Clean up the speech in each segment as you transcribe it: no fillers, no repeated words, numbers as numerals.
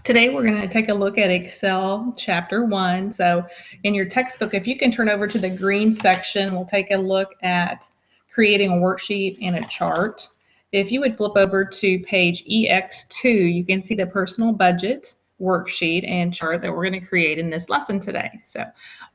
Today we're going to take a look at Excel Chapter 1. So in your textbook, if you can turn over to the green section, we'll take a look at creating a worksheet and a chart. If you would flip over to page EX2, you can see the personal budget worksheet and chart that we're going to create in this lesson today. So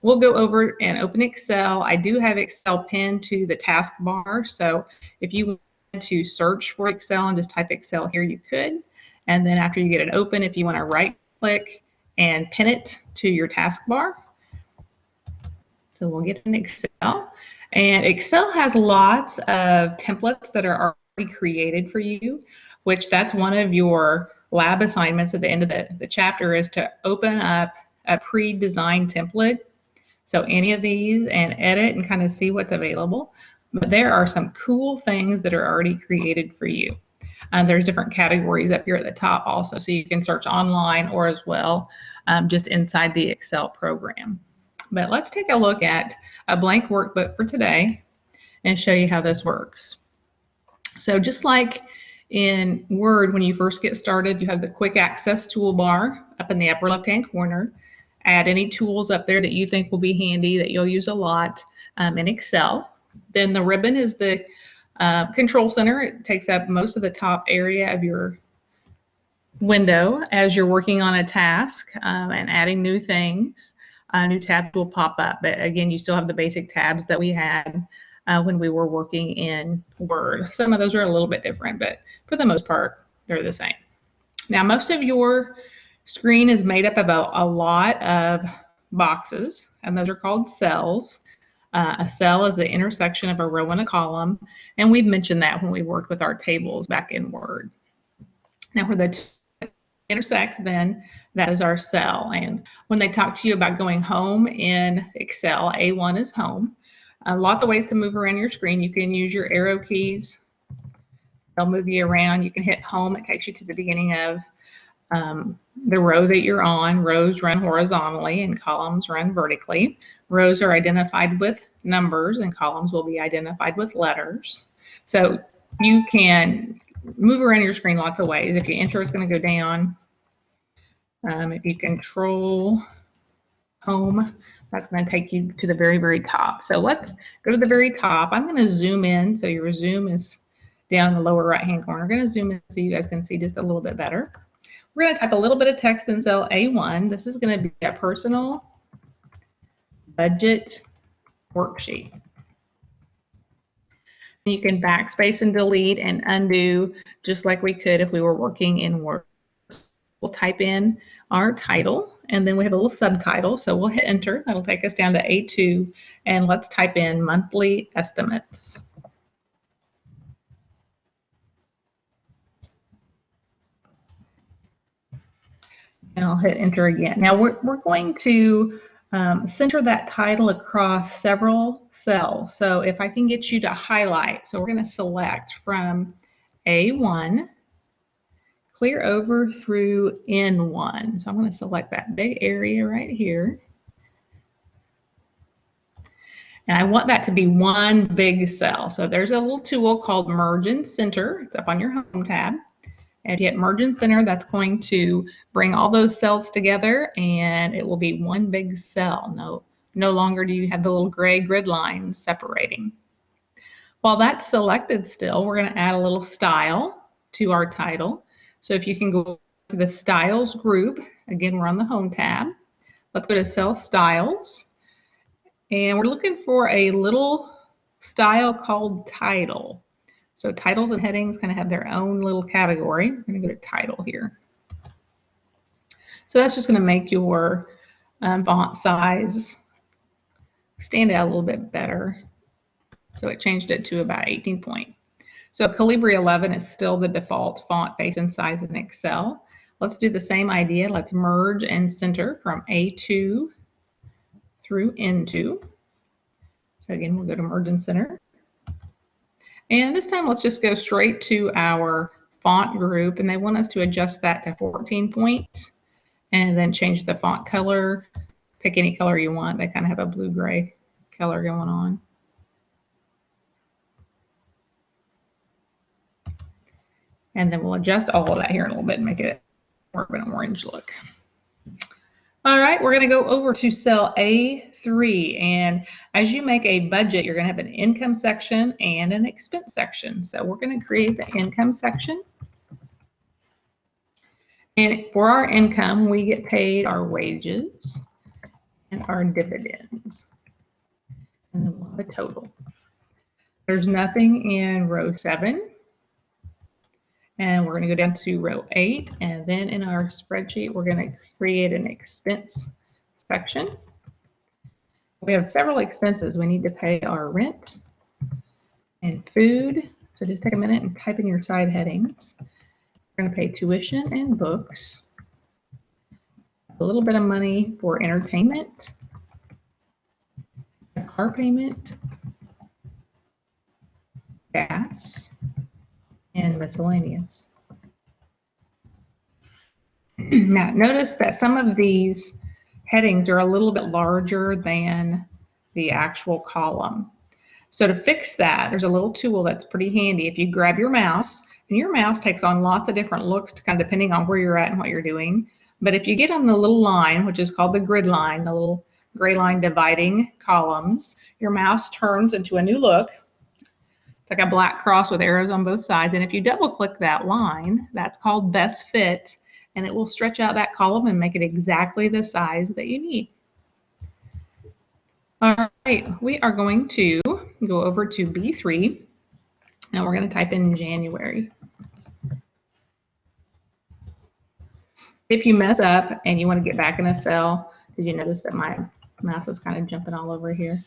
we'll go over and open Excel. I do have Excel pinned to the taskbar, so if you want to search for Excel and just type Excel here, you could. And then after you get it open, if you want to right click and pin it to your taskbar. So we'll get in Excel. And Excel has lots of templates that are already created for you, which that's one of your lab assignments at the end of the chapter is to open up a pre-designed template. So any of these and edit and kind of see what's available. But there are some cool things that are already created for you. There's different categories up here at the top also, so you can search online or as well just inside the Excel program. But let's take a look at a blank workbook for today and show you how this works. So just like in Word, when you first get started, you have the quick access toolbar up in the upper left-hand corner. Add any tools up there that you think will be handy, that you'll use a lot in Excel. Then the ribbon is the Control Center. It takes up most of the top area of your window as you're working on a task and adding new things. New tabs will pop up, but again, you still have the basic tabs that we had when we were working in Word. Some of those are a little bit different, but for the most part, they're the same. Now, most of your screen is made up of a lot of boxes, and those are called cells. A cell is the intersection of a row and a column, and we've mentioned that when we worked with our tables back in Word. Now, where the intersect, then that is our cell. And when they talk to you about going home in Excel, A1 is home. Lots of ways to move around your screen. You can use your arrow keys. They'll move you around. You can hit home. It takes you to the beginning of the row that you're on. Rows run horizontally and columns run vertically. Rows are identified with numbers and columns will be identified with letters. So you can move around your screen lots of ways. If you enter, it's going to go down. If you control home, that's going to take you to the very, very top. So let's go to the very top. I'm going to zoom in. So your zoom is down in the lower right-hand corner. I'm going to zoom in so you guys can see just a little bit better. We're going to type a little bit of text in cell A1. This is going to be a personal budget worksheet. You can backspace and delete and undo just like we could if we were working in Word. We'll type in our title, and then we have a little subtitle, so we'll hit enter. That'll take us down to A2, and let's type in monthly estimates. And I'll hit enter again. Now we're going to center that title across several cells. So if I can get you to highlight, so we're going to select from A1, clear over through N1. So I'm going to select that big area right here. And I want that to be one big cell. So there's a little tool called Merge and Center. It's up on your Home tab. And if you hit Merge and Center, that's going to bring all those cells together and it will be one big cell. No longer do you have the little gray grid lines separating. While that's selected still, we're going to add a little style to our title. So if you can go to the Styles group, again, we're on the Home tab. Let's go to Cell Styles. And we're looking for a little style called Title. So titles and headings kind of have their own little category. We're going to go to title here. So that's just going to make your font size stand out a little bit better. So it changed it to about 18 point. So Calibri 11 is still the default font face and size in Excel. Let's do the same idea. Let's merge and center from A2 through N2. So again, we'll go to merge and center. And this time, let's just go straight to our font group, and they want us to adjust that to 14 point, and then change the font color. Pick any color you want. They kind of have a blue-gray color going on. And then we'll adjust all of that here in a little bit and make it more of an orange look. All right, we're going to go over to cell A3, and as you make a budget, you're going to have an income section and an expense section. So we're going to create the income section. And for our income, we get paid our wages and our dividends. And then we'll have a total. There's nothing in row 7. And we're going to go down to row 8, and then in our spreadsheet, we're going to create an expense section. We have several expenses. We need to pay our rent and food. So just take a minute and type in your side headings. We're going to pay tuition and books, a little bit of money for entertainment, a car payment, gas, and miscellaneous. Now, notice that some of these headings are a little bit larger than the actual column. So to fix that, there's a little tool that's pretty handy. If you grab your mouse, and your mouse takes on lots of different looks kind of depending on where you're at and what you're doing. But if you get on the little line, which is called the grid line, the little gray line dividing columns, your mouse turns into a new look. It's like a black cross with arrows on both sides. And if you double click that line, that's called best fit, and it will stretch out that column and make it exactly the size that you need. All right, we are going to go over to B3, and we're going to type in January. If you mess up and you want to get back in a cell, did you notice that my mouse is kind of jumping all over here?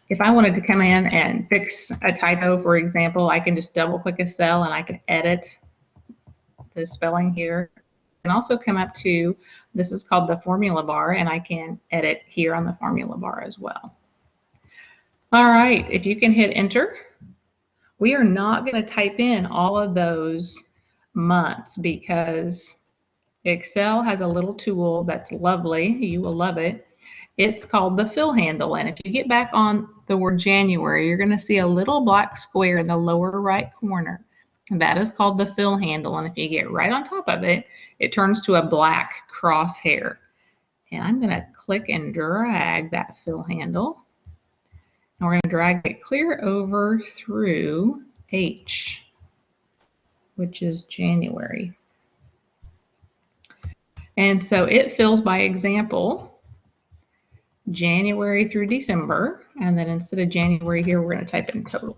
If I wanted to come in and fix a typo, for example, I can just double click a cell and I can edit the spelling here. And also come up to, this is called the formula bar, and I can edit here on the formula bar as well. All right, if you can hit enter, we are not going to type in all of those months because Excel has a little tool that's lovely. You will love it. It's called the FillHandle, and if you get back on the word January, you're going to see a little black square in the lower right corner. And that is called the FillHandle, and if you get right on top of it, it turns to a black crosshair. And I'm going to click and drag that FillHandle, and we're going to drag it clear over through H, which is January. And so it fills by example January through December, and then instead of January here, we're going to type in total.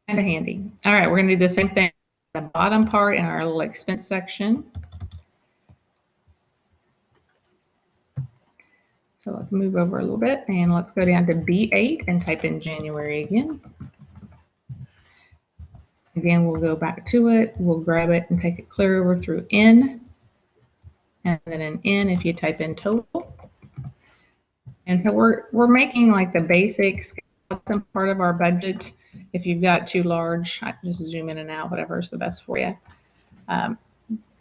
Kind of handy. All right, we're going to do the same thing the bottom part in our little expense section. So let's move over a little bit and let's go down to B8 and type in January again. Again, we'll go back to it. We'll grab it and take it clear over through N. And then an N if you type in total. And so we're making like the basic skeleton part of our budget. If you've got too large, I can just zoom in and out, whatever's the best for you. I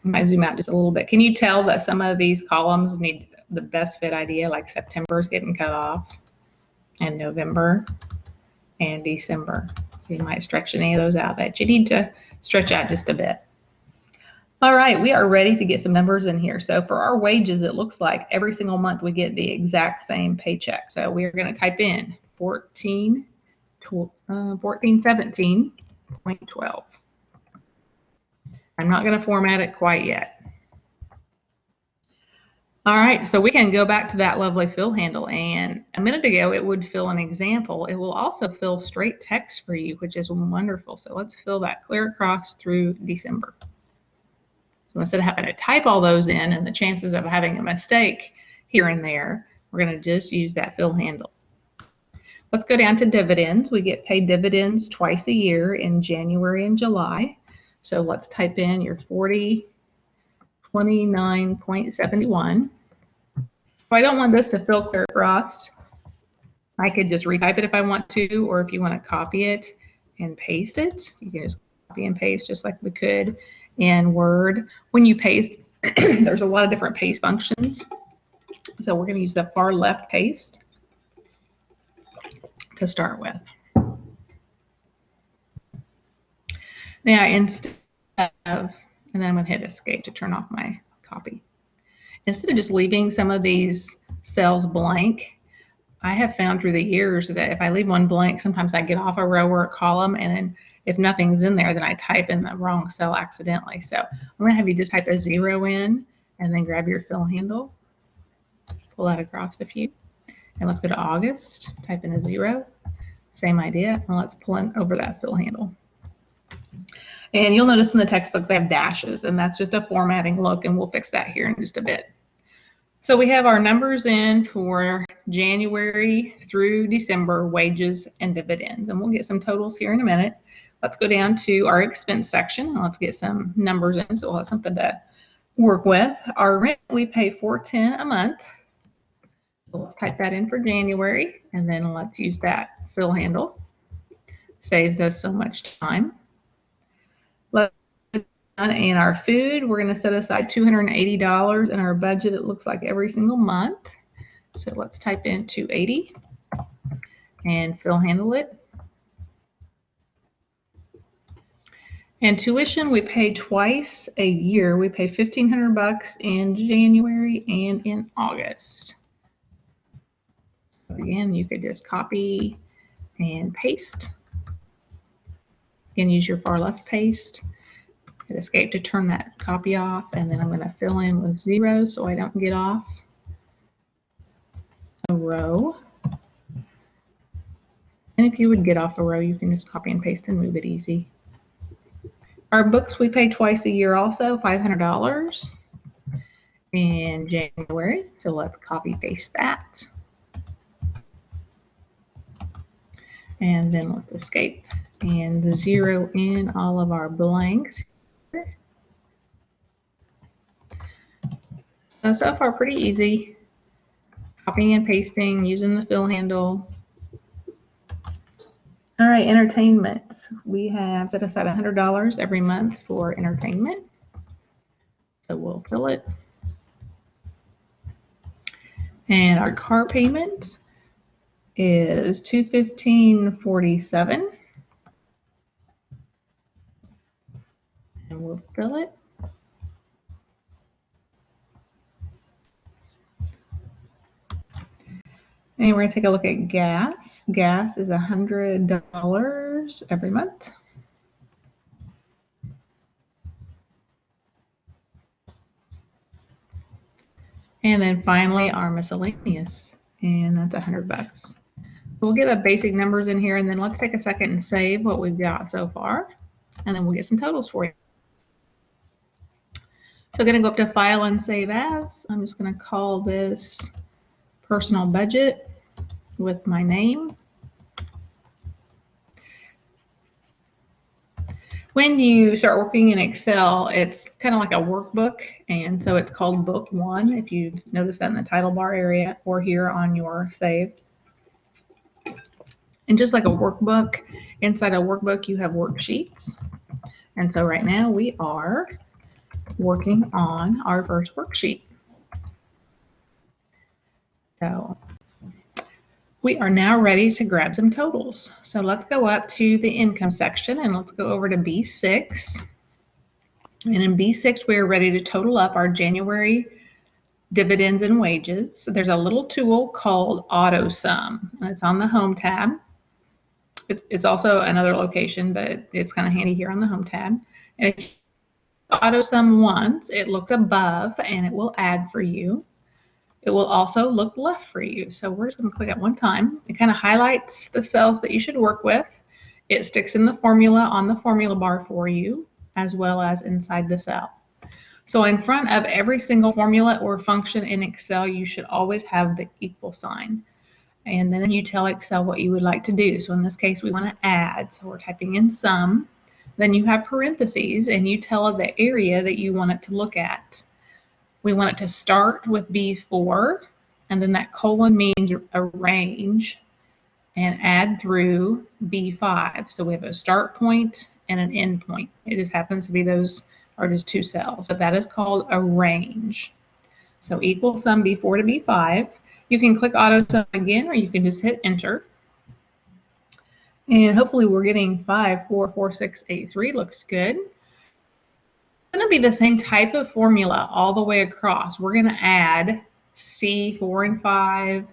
might zoom out just a little bit. Can you tell that some of these columns need the best fit idea, like September is getting cut off, and November, and December? So you might stretch any of those out that you need to stretch out just a bit. All right, we are ready to get some numbers in here. So for our wages, it looks like every single month we get the exact same paycheck. So we are going to type in 1417.12. I'm not going to format it quite yet. All right, so we can go back to that lovely FillHandle, and a minute ago it would fill an example. It will also fill straight text for you, which is wonderful. So let's fill that clear across through December. So instead of having to type all those in and the chances of having a mistake here and there, we're going to just use that FillHandle. Let's go down to dividends. We get paid dividends twice a year in January and July. So let's type in your 4029.71. If I don't want this to fill clear across, I could just retype it if I want to, or if you want to copy it and paste it, you can just copy and paste just like we could in Word. When you paste, there's a lot of different paste functions. So we're going to use the far left paste to start with. Now, instead of, and then I'm going to hit escape to turn off my copy. Instead of just leaving some of these cells blank, I have found through the years that if I leave one blank, sometimes I get off a row or a column, and then if nothing's in there, then I type in the wrong cell accidentally. So I'm going to have you just type a 0 in, and then grab your fill handle, pull that across a few, and let's go to August, type in a 0, same idea, and let's pull in over that fill handle. And you'll notice in the textbook they have dashes, and that's just a formatting look, and we'll fix that here in just a bit. So we have our numbers in for January through December, wages and dividends, and we'll get some totals here in a minute. Let's go down to our expense section and let's get some numbers in so we'll have something to work with. Our rent, we pay $410 a month. So let's type that in for January, and then let's use that fill handle. Saves us so much time. And our food, we're going to set aside $280 in our budget, it looks like, every single month. So let's type in 280 and fill handle it. And tuition, we pay twice a year. We pay $1,500 in January and in August. So again, you could just copy and paste. Again, use your far left paste. Hit escape to turn that copy off, and then I'm going to fill in with 0 so I don't get off a row. And if you would get off a row, you can just copy and paste and move it easy. Our books, we pay twice a year also, $500 in January. So let's copy paste that. And then let's escape and 0 in all of our blanks. So far pretty easy. Copying and pasting, using the fill handle. All right, entertainment. We have set aside $100 every month for entertainment. So we'll fill it. And our car payment is $215.47. And we'll fill it. And we're going to take a look at gas. Gas is $100 every month. And then finally our miscellaneous, and that's $100. So we'll get the basic numbers in here, and then let's take a second and save what we've got so far, and then we'll get some totals for you. So I'm going to go up to File and Save As. I'm just going to call this Personal Budget with my name. When you start working in Excel, it's kind of like a workbook, and so it's called Book 1 if you notice that in the title bar area or here on your save. And just like a workbook, inside a workbook you have worksheets. And so right now we are working on our first worksheet. So we are now ready to grab some totals. So let's go up to the income section and let's go over to B6. And in B6, we are ready to total up our January dividends and wages. So there's a little tool called AutoSum, and it's on the Home tab. It's also another location, but it's kind of handy here on the Home tab. And if AutoSum once, it looks above and it will add for you. It will also look left for you. So we're just going to click it one time. It kind of highlights the cells that you should work with. It sticks in the formula on the formula bar for you, as well as inside the cell. So in front of every single formula or function in Excel, you should always have the equal sign. And then you tell Excel what you would like to do. So in this case, we want to add. So we're typing in sum. Then you have parentheses, and you tell the area that you want it to look at. We want it to start with B4, and then that colon means a range, and add through B5. So we have a start point and an end point. It just happens to be those are just two cells, but that is called a range. So equal sum B4 to B5. You can click AutoSum again, or you can just hit enter. And hopefully we're getting 544683. Looks good. It's going to be the same type of formula all the way across. We're going to add C4 and 5,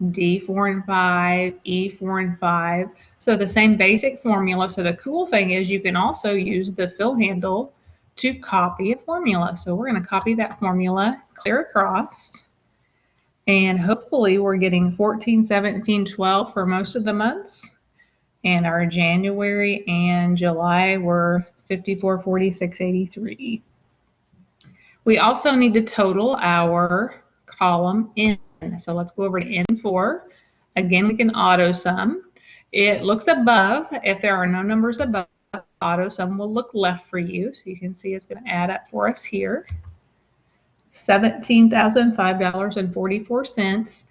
D4 and 5, E4 and 5. So the same basic formula. So the cool thing is you can also use the FillHandle to copy a formula. So we're going to copy that formula clear across. And hopefully we're getting 14, 17, 12 for most of the months. And our January and July were 54, 46, 83. We also need to total our column N. So let's go over to N4. Again, we can AutoSum. It looks above. If there are no numbers above, AutoSum will look left for you. So you can see it's going to add up for us here. $17,005.44.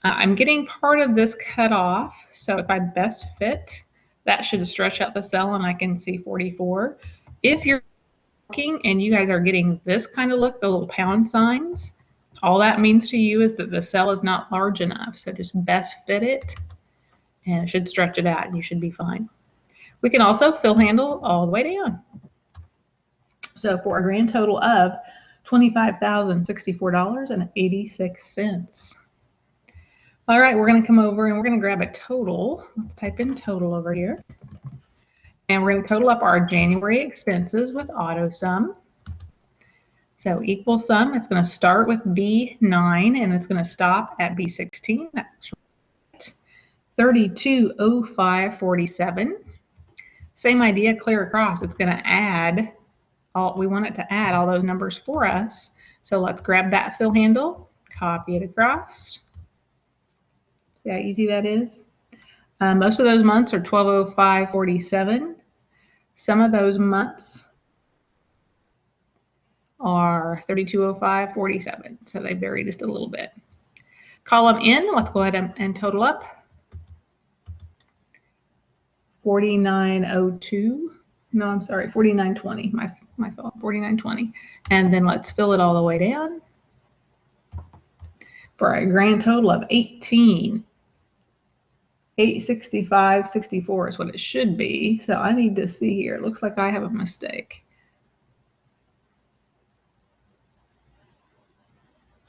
I'm getting part of this cut off, so if I best fit, that should stretch out the cell and I can see 44. If you're looking and you guys are getting this kind of look, the little pound signs, all that means to you is that the cell is not large enough. So just best fit it and it should stretch it out and you should be fine. We can also FillHandle all the way down. So for a grand total of $25,064.86. All right, we're going to come over and we're going to grab a total. Let's type in total over here. And we're going to total up our January expenses with AutoSum. So equal sum, it's going to start with B9 and it's going to stop at B16. That's right. 3205.47. Same idea, clear across. It's going to add we want it to add all those numbers for us. So let's grab that FillHandle, copy it across. See how easy that is? Most of those months are 1205.47. Some of those months are 3205.47. So they vary just a little bit. Column N, let's go ahead and total up. 4902. No, I'm sorry, 4920. My fault, 4920. And then let's fill it all the way down for a grand total of 18,865.64 is what it should be. So I need to see here. It looks like I have a mistake.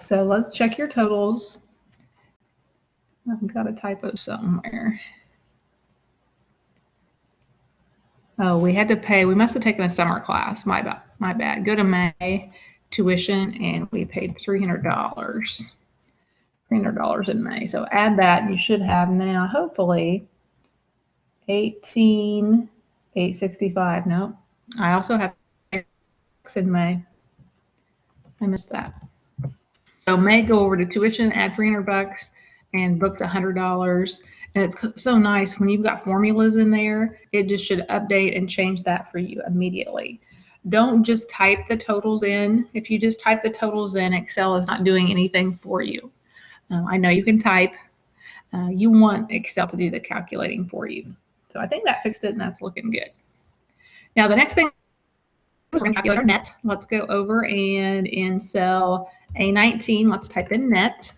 So let's check your totals. I've got a typo somewhere. Oh, we had to pay. We must have taken a summer class. My bad. Go to May tuition, and we paid $300. $300 in May. So add that, and you should have now, hopefully, 18,865. No, I also have in May. I missed that. So May, go over to tuition, add $300, and booked $100. And it's so nice when you've got formulas in there, it just should update and change that for you immediately. Don't just type the totals in. If you just type the totals in, Excel is not doing anything for you. I know you can type. You want Excel to do the calculating for you. So I think that fixed it and that's looking good. Now the next thing, we're going to calculate our net. Let's go over and in cell A19, let's type in net.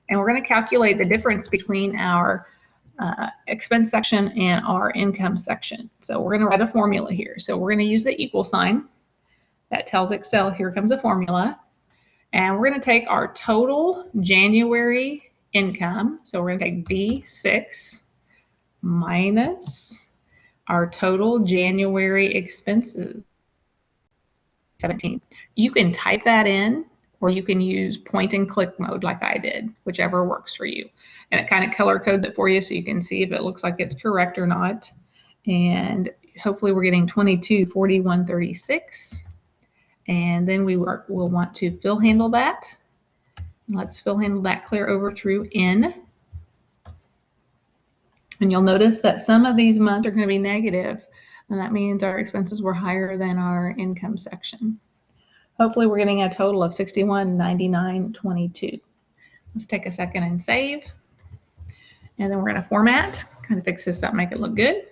And we're going to calculate the difference between our expense section and our income section. So we're going to write a formula here. So we're going to use the equal sign. That tells Excel, here comes a formula. And we're going to take our total January income. So we're going to take B6 minus our total January expenses, 17. You can type that in, or you can use point and click mode like I did, whichever works for you. And it kind of color codes it for you so you can see if it looks like it's correct or not. And hopefully we're getting 2241.36. And then we'll want to FillHandle that. Let's FillHandle that clear over through N. And you'll notice that some of these months are going to be negative, and that means our expenses were higher than our income section. Hopefully we're getting a total of $6199.22. Let's take a second and save. And then we're going to format, kind of fix this up, make it look good.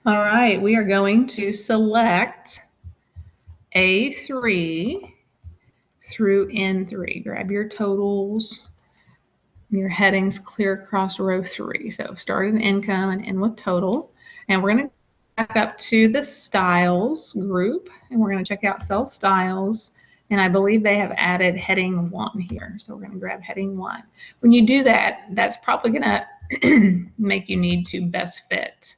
All right, we are going to select A3 through N3. Grab your totals. your headings clear across row 3. So start at income and end with total. And we're going to back up to the styles group, and we're going to check out cell styles. And I believe they have added heading 1 here. So we're going to grab heading 1. When you do that, that's probably going to make you need to best fit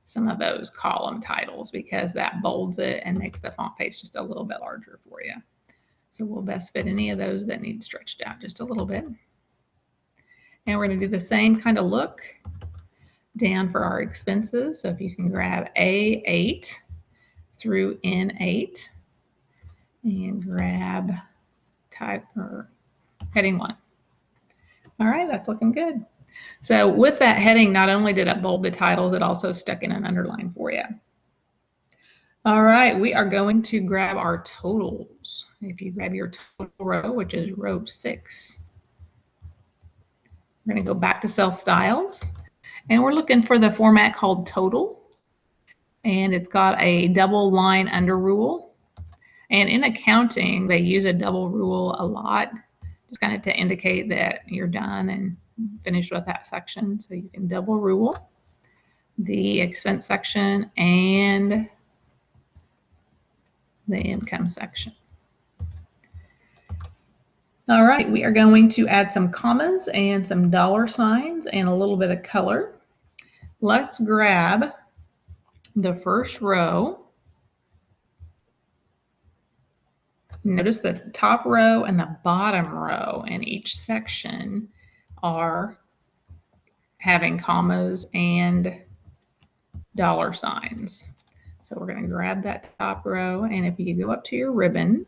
some of those column titles, because that bolds it and makes the font face just a little bit larger for you. So we'll best fit any of those that need stretched out just a little bit. And we're going to do the same kind of look down for our expenses. So if you can grab A8 through N8 and grab type or heading 1. All right, that's looking good. So with that heading, not only did it bold the titles, it also stuck in an underline for you. All right, we are going to grab our totals. If you grab your total row, which is row 6, we're going to go back to cell styles, and we're looking for the format called total, and it's got a double line under rule. And in accounting, they use a double rule a lot, just kind of to indicate that you're done and finished with that section. So you can double rule the expense section and the income section. All right, we are going to add some commas and some dollar signs and a little bit of color. Let's grab the first row. Notice the top row and the bottom row in each section are having commas and dollar signs. So we're going to grab that top row, and if you go up to your ribbon,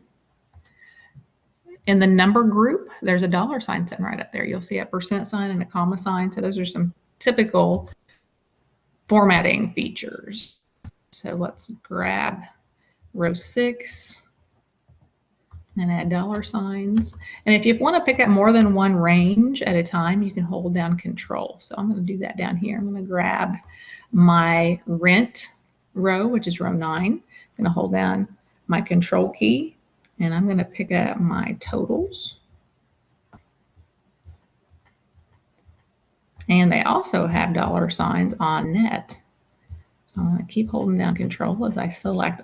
in the number group, there's a dollar sign sitting right up there. You'll see a percent sign and a comma sign. So those are some typical formatting features. So let's grab row 6 and add dollar signs. And if you want to pick up more than one range at a time, you can hold down Control. So I'm going to do that down here. I'm going to grab my rent row, which is row 9. I'm going to hold down my Control key, and I'm going to pick up my totals. And they also have dollar signs on net. So I'm going to keep holding down Control as I select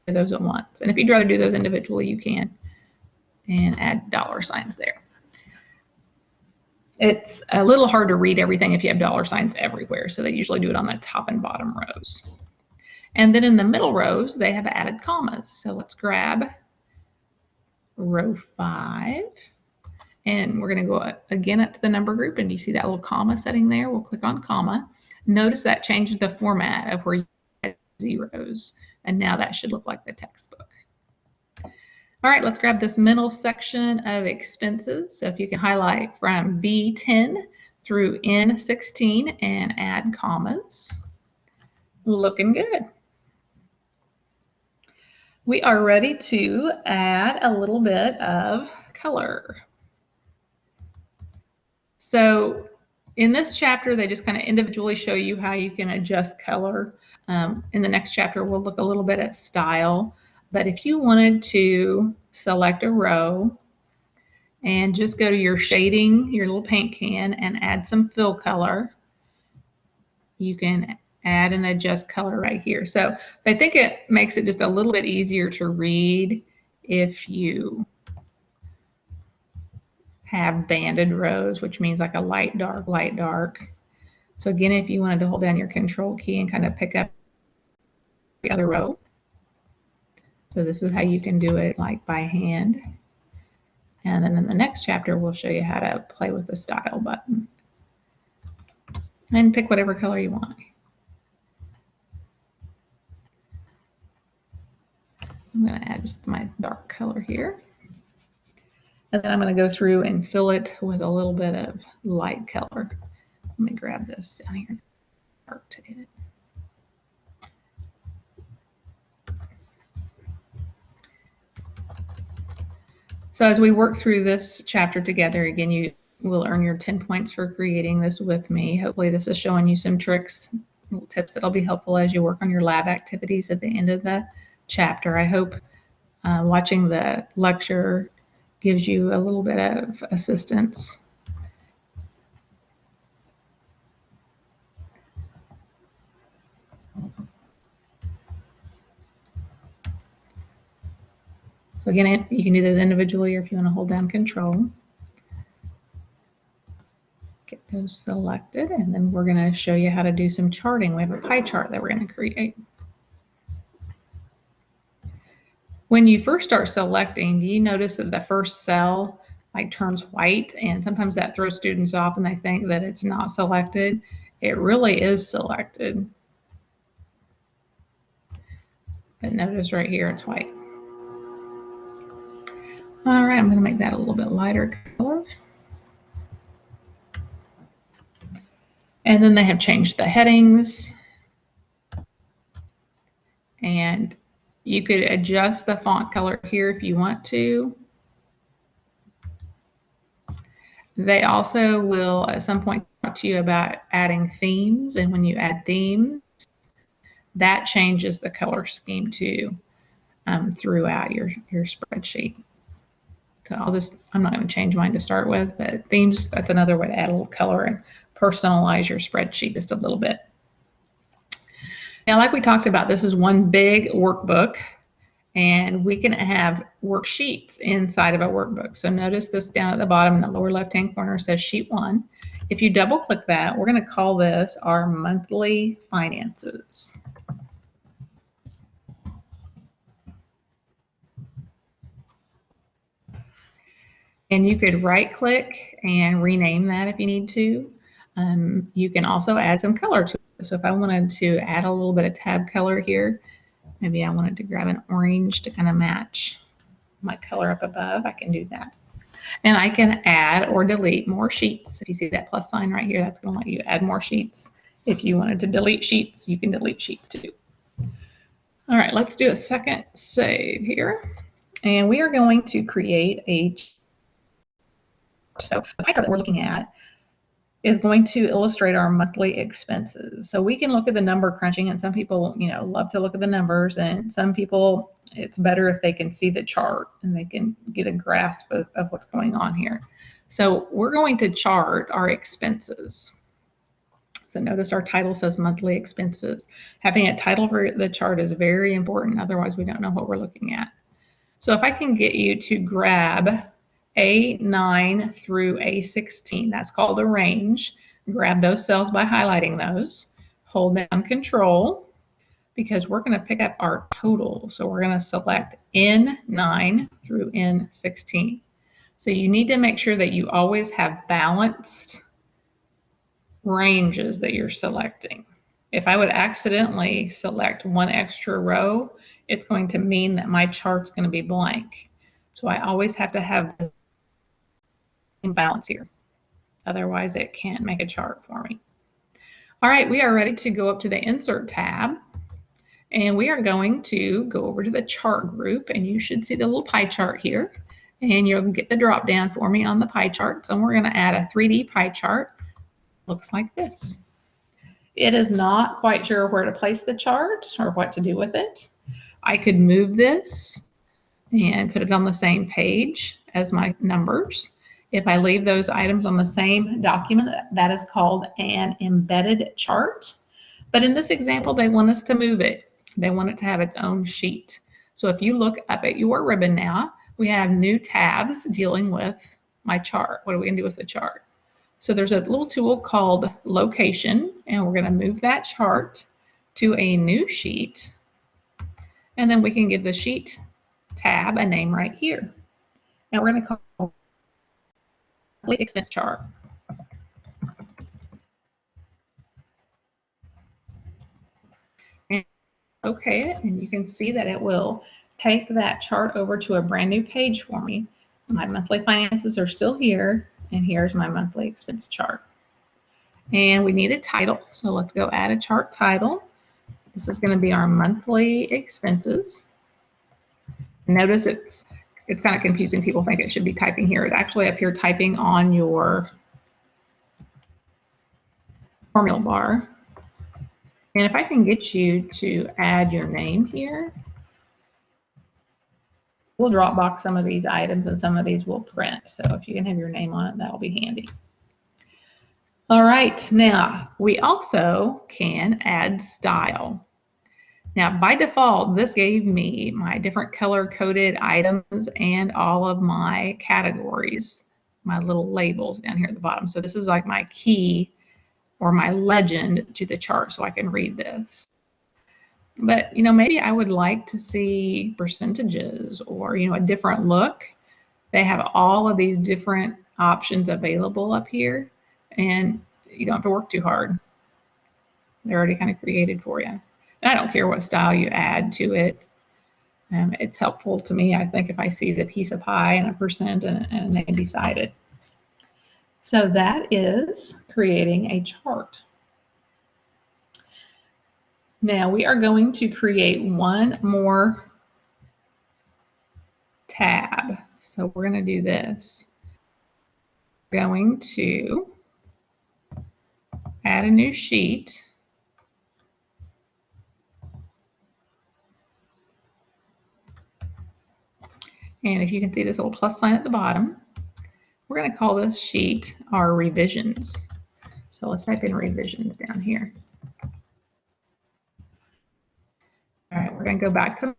those at once. And if you'd rather do those individually, you can, and add dollar signs there. It's a little hard to read everything if you have dollar signs everywhere, so they usually do it on the top and bottom rows. And then in the middle rows, they have added commas. So let's grab row 5, and we're going to go again up to the number group, and you see that little comma setting there. We'll click on comma. Notice that changed the format of where you had zeros, and now that should look like the textbook. All right, let's grab this middle section of expenses. So if you can highlight from B10 through N16 and add commas. Looking good. We are ready to add a little bit of color. So in this chapter, they just kind of individually show you how you can adjust color. In the next chapter, we'll look a little bit at style. But if you wanted to select a row and just go to your shading, your little paint can, and add some fill color, you can add and adjust color right here. So I think it makes it just a little bit easier to read if you have banded rows, which means like a light, dark, light, dark. So again, if you wanted to hold down your Control key and kind of pick up the other row. So this is how you can do it like by hand. And then in the next chapter, we'll show you how to play with the style button. And pick whatever color you want. So I'm going to add just my dark color here. And then I'm going to go through and fill it with a little bit of light color. Let me grab this down here. Dark to it. So as we work through this chapter together, again, you will earn your 10 points for creating this with me. Hopefully this is showing you some tricks, little tips that'll be helpful as you work on your lab activities at the end of the chapter. I hope watching the lecture gives you a little bit of assistance So again, you can do those individually, or if you want to hold down Control. Get those selected, and then we're going to show you how to do some charting. We have a pie chart that we're going to create. When you first start selecting, do you notice that the first cell like turns white, and sometimes that throws students off and they think that it's not selected? It really is selected. But notice right here it's white. All right, I'm going to make that a little bit lighter color. And then they have changed the headings. And you could adjust the font color here if you want to. They also will at some point talk to you about adding themes, and when you add themes, that changes the color scheme too throughout your spreadsheet. So I'm not going to change mine to start with, but themes, that's another way to add a little color and personalize your spreadsheet just a little bit. Now, like we talked about, this is one big workbook, and we can have worksheets inside of a workbook. So notice this down at the bottom in the lower left-hand corner says Sheet 1. If you double-click that, we're going to call this our monthly finances. And you could right-click and rename that if you need to. You can also add some color to it. So if I wanted to add a little bit of tab color here, maybe I wanted to grab an orange to kind of match my color up above, I can do that. And I can add or delete more sheets. If you see that plus sign right here, that's going to let you add more sheets. If you wanted to delete sheets, you can delete sheets too. All right, let's do a second save here. And we are going to create a So the pie chart that we're looking at is going to illustrate our monthly expenses. So we can look at the number crunching, and some people, love to look at the numbers, and some people, it's better if they can see the chart and they can get a grasp of what's going on here. So we're going to chart our expenses. So notice our title says monthly expenses. Having a title for the chart is very important, otherwise we don't know what we're looking at. So if I can get you to grab A9 through A16, that's called a range. Grab those cells by highlighting those. Hold down Control, because we're going to pick up our total. So we're going to select N9 through N16. So you need to make sure that you always have balanced ranges that you're selecting. If I would accidentally select one extra row, it's going to mean that my chart's going to be blank. So I always have to have in balance here. Otherwise, it can't make a chart for me. All right, we are ready to go up to the Insert tab. And we are going to go over to the chart group, and you should see the little pie chart here. And you'll get the drop down for me on the pie chart. So we're going to add a 3D pie chart. Looks like this. It is not quite sure where to place the chart or what to do with it. I could move this and put it on the same page as my numbers. If I leave those items on the same document, that is called an embedded chart. But in this example, they want us to move it. They want it to have its own sheet. So if you look up at your ribbon now, we have new tabs dealing with my chart. What are we going to do with the chart? So there's a little tool called Location, and we're going to move that chart to a new sheet. And then we can give the sheet tab a name right here. And we're going to call it expense chart. And okay, and you can see that it will take that chart over to a brand new page for me. My monthly finances are still here, and here's my monthly expense chart. And we need a title, so let's go add a chart title. This is going to be our monthly expenses. Notice it's kind of confusing. People think it should be typing here. It's actually up here typing on your formula bar. And if I can get you to add your name here, we'll drop box some of these items and some of these will print. So if you can have your name on it, that'll be handy. All right, now we also can add style. Now, by default, this gave me my different color-coded items and all of my categories, my little labels down here at the bottom. So this is like my key or my legend to the chart, so I can read this. But, maybe I would like to see percentages or, a different look. They have all of these different options available up here, and you don't have to work too hard. They're already kind of created for you. And I don't care what style you add to it. It's helpful to me, I think, if I see the piece of pie and a percent and a name beside it. So that is creating a chart. Now we are going to create one more tab. So we're going to do this. We're going to add a new sheet. And if you can see this little plus sign at the bottom, we're going to call this sheet our revisions. So let's type in revisions down here. All right, we're going to go back to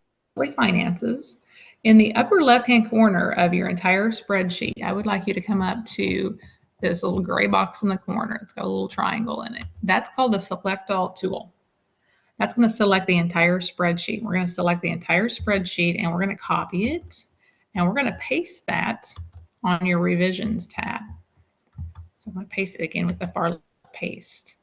finances. In the upper left-hand corner of your entire spreadsheet, I would like you to come up to this little gray box in the corner. It's got a little triangle in it. That's called the Select All tool. That's going to select the entire spreadsheet. We're going to select the entire spreadsheet and we're going to copy it and we're going to paste that on your revisions tab. So I'm going to paste it again with the far left paste.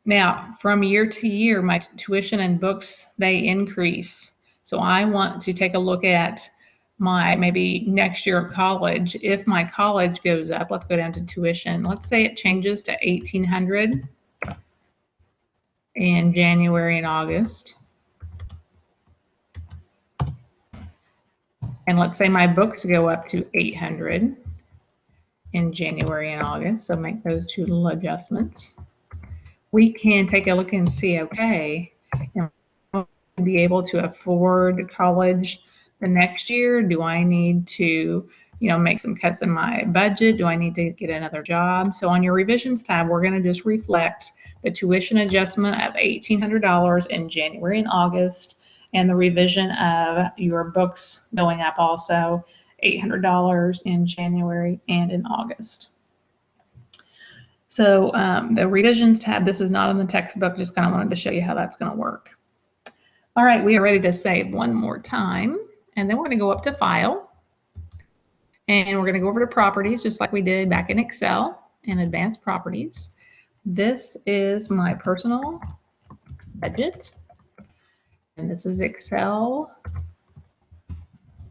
Now, from year to year, my tuition and books, they increase. So I want to take a look at my maybe next year of college. If my college goes up, let's go down to tuition. Let's say it changes to $1,800 in January and August. And let's say my books go up to $800 in January and August. So make those two little adjustments. We can take a look and see, okay, am I be able to afford college the next year? Do I need to, make some cuts in my budget? Do I need to get another job? So on your revisions tab, we're going to just reflect the tuition adjustment of $1,800 in January and August, and the revision of your books going up also $800 in January and in August. So the revisions tab, this is not in the textbook, just kind of wanted to show you how that's going to work. All right, we are ready to save one more time, and then we're going to go up to File, and we're going to go over to Properties, just like we did back in Excel and Advanced Properties. This is my personal budget, and this is Excel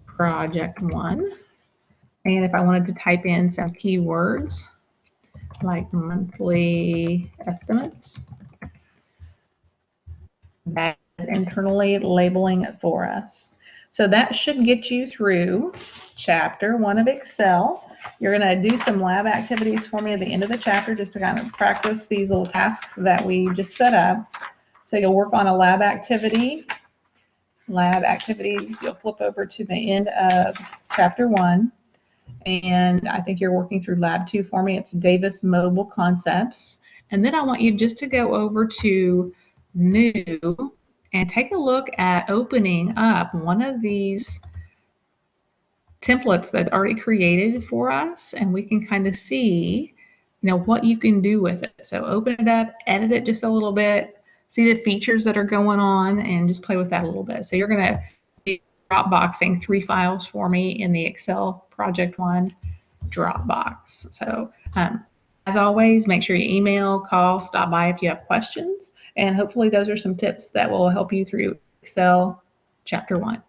Project 1. And if I wanted to type in some keywords, like monthly estimates, that is internally labeling it for us. So that should get you through chapter 1 of Excel. You're going to do some lab activities for me at the end of the chapter just to kind of practice these little tasks that we just set up. So you'll work on a lab activity. Lab activities, you'll flip over to the end of chapter 1. And I think you're working through lab 2 for me. It's Davis Mobile Concepts. And then I want you just to go over to New and take a look at opening up one of these templates that's already created for us, and we can kind of see, what you can do with it. So open it up, edit it just a little bit, see the features that are going on, and just play with that a little bit. So you're going to be Dropboxing 3 files for me in the Excel Project 1 Dropbox. So as always, make sure you email, call, stop by if you have questions, and hopefully those are some tips that will help you through Excel Chapter 1.